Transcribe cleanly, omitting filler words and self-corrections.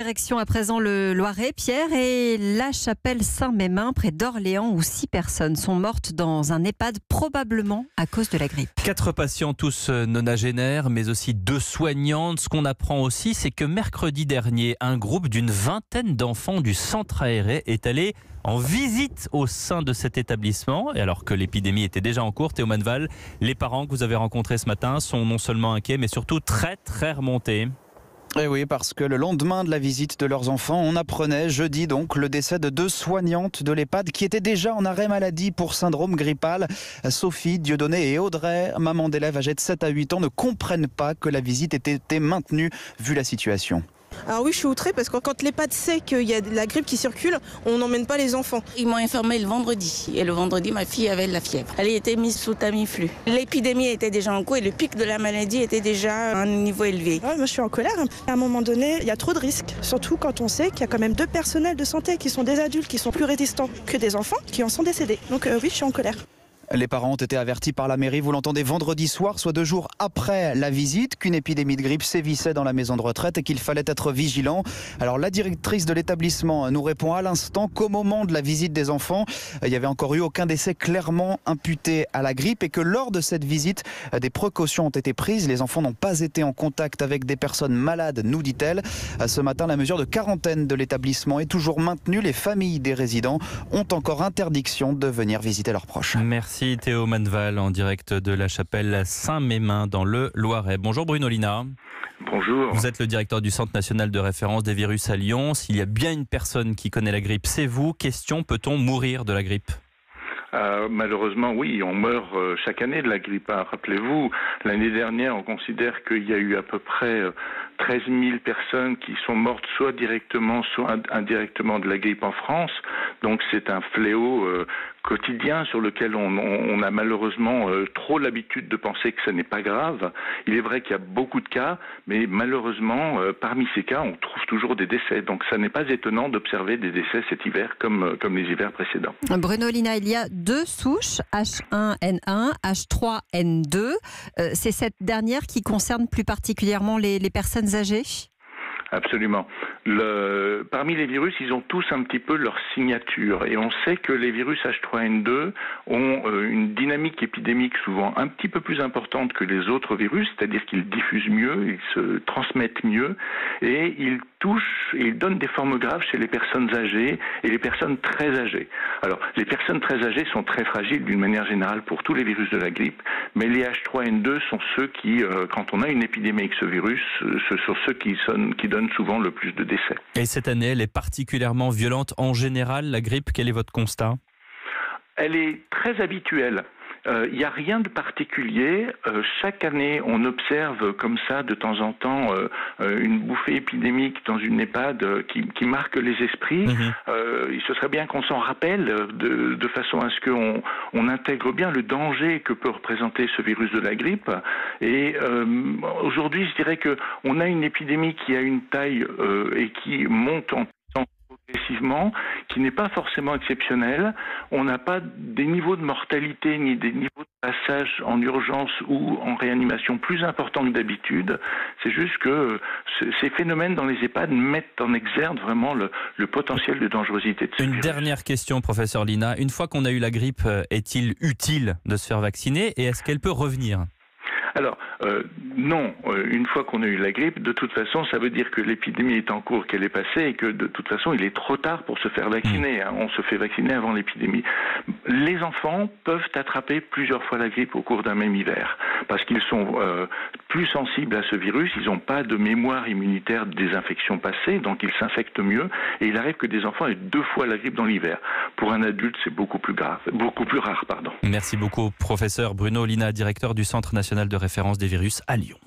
Direction à présent le Loiret, Pierre, et la chapelle Saint-Mémin, près d'Orléans, où 6 personnes sont mortes dans un EHPAD, probablement à cause de la grippe. 4 patients, tous nonagénaires, mais aussi 2 soignantes. Ce qu'on apprend aussi, c'est que mercredi dernier, un groupe d'une vingtaine d'enfants du centre aéré est allé en visite au sein de cet établissement. Et alors que l'épidémie était déjà en cours, Théo Manval, les parents que vous avez rencontrés ce matin sont non seulement inquiets, mais surtout très remontés. Et oui, parce que le lendemain de la visite de leurs enfants, on apprenait jeudi donc le décès de 2 soignantes de l'EHPAD qui étaient déjà en arrêt maladie pour syndrome grippal. Sophie, Dieudonné et Audrey, maman d'élèves âgés de 7 à 8 ans, ne comprennent pas que la visite ait été maintenue vu la situation. Alors oui, je suis outrée parce que quand l'EHPAD sait qu'il y a de la grippe qui circule, on n'emmène pas les enfants. Ils m'ont informé le vendredi. Et le vendredi, ma fille avait de la fièvre. Elle était mise sous Tamiflu. L'épidémie était déjà en cours et le pic de la maladie était déjà à un niveau élevé. Ouais, moi, je suis en colère. À un moment donné, il y a trop de risques. Surtout quand on sait qu'il y a quand même 2 personnels de santé qui sont des adultes, qui sont plus résistants que des enfants, qui en sont décédés. Donc oui, je suis en colère. Les parents ont été avertis par la mairie, vous l'entendez, vendredi soir, soit 2 jours après la visite, qu'une épidémie de grippe sévissait dans la maison de retraite et qu'il fallait être vigilant. Alors la directrice de l'établissement nous répond à l'instant qu'au moment de la visite des enfants, il n'y avait encore eu aucun décès clairement imputé à la grippe et que lors de cette visite, des précautions ont été prises. Les enfants n'ont pas été en contact avec des personnes malades, nous dit-elle. Ce matin, la mesure de quarantaine de l'établissement est toujours maintenue. Les familles des résidents ont encore interdiction de venir visiter leurs proches. Merci Théo Manval en direct de la chapelle Saint-Mémin dans le Loiret. Bonjour Bruno Lina. Bonjour. Vous êtes le directeur du Centre national de référence des virus à Lyon. S'il y a bien une personne qui connaît la grippe, c'est vous. Question, peut-on mourir de la grippe ? Malheureusement, oui, on meurt chaque année de la grippe. Rappelez-vous, l'année dernière, on considère qu'il y a eu à peu près 13 000 personnes qui sont mortes soit directement, soit indirectement de la grippe en France. Donc c'est un fléau quotidien sur lequel on a malheureusement trop l'habitude de penser que ce n'est pas grave. Il est vrai qu'il y a beaucoup de cas, mais malheureusement, parmi ces cas, on trouve toujours des décès. Donc ça n'est pas étonnant d'observer des décès cet hiver comme les hivers précédents. Bruno Lina, il y a 2 souches, H1N1, H3N2. C'est cette dernière qui concerne plus particulièrement les personnes âgées ? Absolument. Parmi les virus, ils ont tous un petit peu leur signature. Et on sait que les virus H3N2 ont une dynamique épidémique souvent un petit peu plus importante que les autres virus, c'est-à-dire qu'ils diffusent mieux, ils se transmettent mieux, et ils touchent et ils donnent des formes graves chez les personnes âgées et les personnes très âgées. Alors, les personnes très âgées sont très fragiles d'une manière générale pour tous les virus de la grippe, mais les H3N2 sont ceux qui, quand on a une épidémie avec ce virus, ce sont ceux qui donnent souvent le plus de décès. Et cette année, elle est particulièrement violente en général, la grippe. Quel est votre constat ? Elle est très habituelle. Il n'y a rien de particulier. Chaque année, on observe comme ça, de temps en temps, une bouffée épidémique dans une EHPAD qui marque les esprits. Ce serait bien qu'on s'en rappelle de façon à ce qu'on intègre bien le danger que peut représenter ce virus de la grippe. Et aujourd'hui, je dirais qu'on a une épidémie qui a une taille et qui monte en progressivement, qui n'est pas forcément exceptionnel. On n'a pas des niveaux de mortalité ni des niveaux de passage en urgence ou en réanimation plus importants que d'habitude. C'est juste que ces phénomènes dans les EHPAD mettent en exergue vraiment le potentiel de dangerosité de ce virus. Une dernière question, professeur Lina. Une fois qu'on a eu la grippe, est-il utile de se faire vacciner et est-ce qu'elle peut revenir ? Alors, non, une fois qu'on a eu la grippe, de toute façon, ça veut dire que l'épidémie est en cours, qu'elle est passée et que de toute façon, il est trop tard pour se faire vacciner. On se fait vacciner avant l'épidémie. Les enfants peuvent attraper plusieurs fois la grippe au cours d'un même hiver parce qu'ils sont plus sensibles à ce virus, ils n'ont pas de mémoire immunitaire des infections passées, donc ils s'infectent mieux et il arrive que des enfants aient 2 fois la grippe dans l'hiver. Pour un adulte, c'est beaucoup plus rare. Merci beaucoup, professeur Bruno Lina, directeur du Centre national de référence des virus à Lyon.